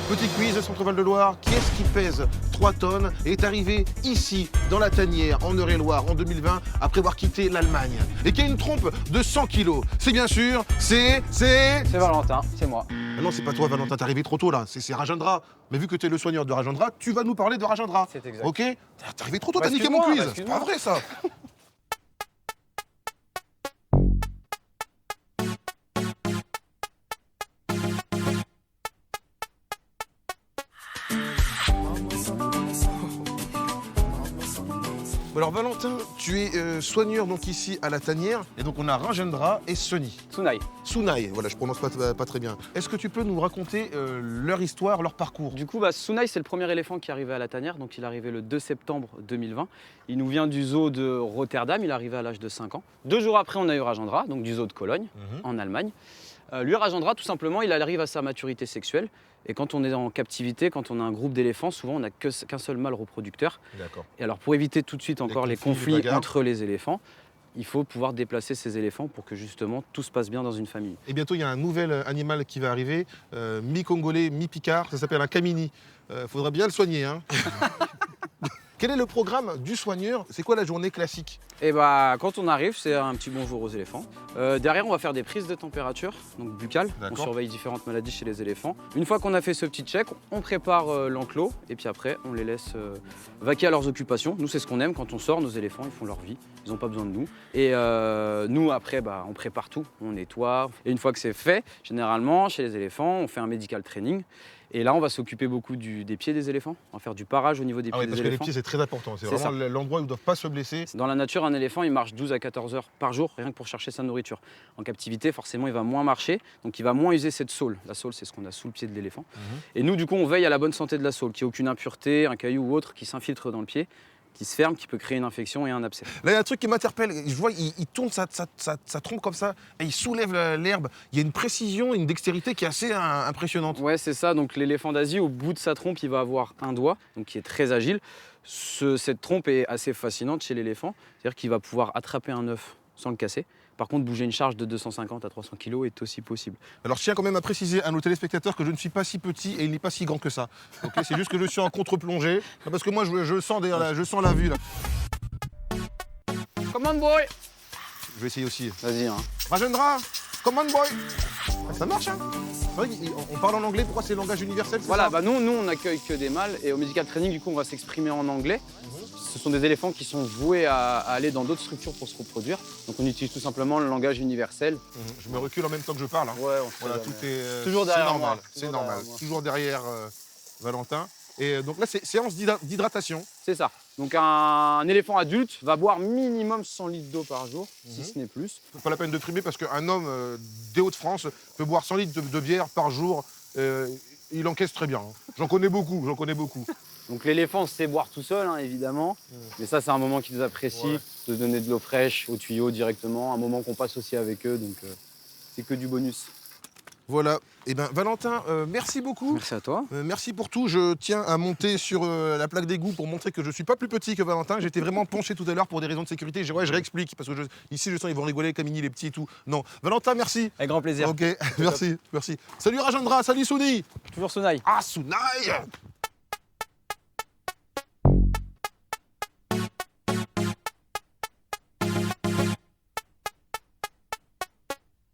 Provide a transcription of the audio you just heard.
Petit quiz, Centre-Val de Loire. Qui est-ce qui pèse 3 tonnes et est arrivé ici, dans la tanière, en Eure-et-Loire, en 2020, après avoir quitté l'Allemagne? Et qui a une trompe de 100 kilos? C'est bien sûr, c'est... C'est Valentin, c'est moi. Ah non, c'est pas toi, Valentin, t'es arrivé trop tôt, là. C'est Rajendra. Mais vu que t'es le soigneur de Rajendra, tu vas nous parler de Rajendra. C'est exact. Ok? T'es arrivé trop tôt, Bah, t'as niqué mon excuse-moi, quiz. bah, C'est excuse-moi. pas vrai, ça. Alors Valentin, tu es soigneur donc ici à la tanière, et donc on a Rajendra et Sunny. Tsunai. Sunai, voilà, je prononce pas très bien. Est-ce que tu peux nous raconter leur histoire, leur parcours? Du coup, Tsunai, c'est le premier éléphant qui est arrivé à la tanière. Donc, il est arrivé le 2 septembre 2020. Il nous vient du zoo de Rotterdam. Il est arrivé à l'âge de 5 ans. 2 jours après, on a eu Rajendra, donc du zoo de Cologne, en Allemagne. Lui, Rajendra, tout simplement, il arrive à sa maturité sexuelle. Et quand on est en captivité, quand on a un groupe d'éléphants, souvent, on n'a qu'un seul mâle reproducteur. D'accord. Et alors, pour éviter tout de suite encore les conflits, les conflits bagarres. entre les éléphants, il faut pouvoir déplacer ces éléphants pour que, justement, tout se passe bien dans une famille. Et bientôt, il y a un nouvel animal qui va arriver, mi-congolais, mi-picard, ça s'appelle un kamini. Faudra bien le soigner, hein. Quel est le programme du soigneur? C'est quoi la journée classique? Et quand on arrive, c'est un petit bonjour aux éléphants. Derrière, on va faire des prises de température, donc buccales. On D'accord. surveille différentes maladies chez les éléphants. Une fois qu'on a fait ce petit check, on prépare l'enclos et puis après, on les laisse vaquer à leurs occupations. Nous, c'est ce qu'on aime quand on sort. Nos éléphants, ils font leur vie. Ils n'ont pas besoin de nous. Et nous, après, on prépare tout. On nettoie. Et une fois que c'est fait, généralement, chez les éléphants, on fait un medical training. Et là, on va s'occuper beaucoup des pieds des éléphants. On va faire du parage au niveau des Ah pieds oui, des parce que les éléphants. pieds, c'est très important. C'est C'est vraiment l'endroit où ils ne doivent pas se blesser. Dans la nature, un éléphant, il marche 12 à 14 heures par jour, rien que pour chercher sa nourriture. En captivité, forcément, il va moins marcher, donc il va moins user cette saule. La saule, c'est ce qu'on a sous le pied de l'éléphant. Et nous, du coup, on veille à la bonne santé de la saule, qu'il n'y ait aucune impureté, un caillou ou autre qui s'infiltre dans le pied, qui se ferme, qui peut créer une infection et un abcès. Là, il y a un truc qui m'interpelle. Je vois, il tourne sa trompe comme ça et il soulève l'herbe. Il y a une précision, une dextérité qui est assez impressionnante. Ouais, c'est ça. Donc l'éléphant d'Asie, au bout de sa trompe, il va avoir un doigt, donc qui est très agile. Cette trompe est assez fascinante chez l'éléphant, c'est-à-dire qu'il va pouvoir attraper un œuf sans le casser. Par contre, bouger une charge de 250 à 300 kg est aussi possible. Alors, je tiens quand même à préciser à nos téléspectateurs que je ne suis pas si petit et il n'est pas si grand que ça. Ok, c'est juste que je suis en contre-plongée. Parce que moi, je sens derrière je sens la vue, là. Come on, boy! Je vais essayer aussi. Vas-y, hein. Rajendra, come on, boy. Ah, ça marche, hein. C'est vrai qu'on parle en anglais. Pourquoi c'est le langage universel, c'est Voilà, ça nous, on n'accueille que des mâles. Et au medical training, du coup, on va s'exprimer en anglais. Ce sont des éléphants qui sont voués à aller dans d'autres structures pour se reproduire. Donc on utilise tout simplement le langage universel. Je me recule en même temps que je parle, hein. Ouais, Voilà, tout est Toujours derrière c'est normal, moi. c'est Toujours normal. derrière moi. Toujours derrière Valentin. Et donc là, c'est séance d'hydratation. C'est ça. Donc un éléphant adulte va boire minimum 100 litres d'eau par jour, si ce n'est plus. Pas la peine de trimer parce qu'un homme des Hauts-de-France peut boire 100 litres de bière par jour. Il encaisse très bien, hein. J'en connais beaucoup. Donc l'éléphant sait boire tout seul, hein, évidemment. Mais ça, c'est un moment qu'ils apprécient, Ouais. de donner de l'eau fraîche au tuyau directement, un moment qu'on passe aussi avec eux. Donc c'est que du bonus. Voilà. Eh bien, Valentin, merci beaucoup. Merci à toi. Merci pour tout. Je tiens à monter sur la plaque d'égout pour montrer que je ne suis pas plus petit que Valentin. J'étais vraiment penché tout à l'heure pour des raisons de sécurité. Je réexplique parce que ici, je sens ils vont rigoler, Camini, les petits et tout. Non. Valentin, merci. Avec grand plaisir. Ok, merci. Salut Rajendra, salut Souni. Toujours Sonaï. Ah, Sounaï.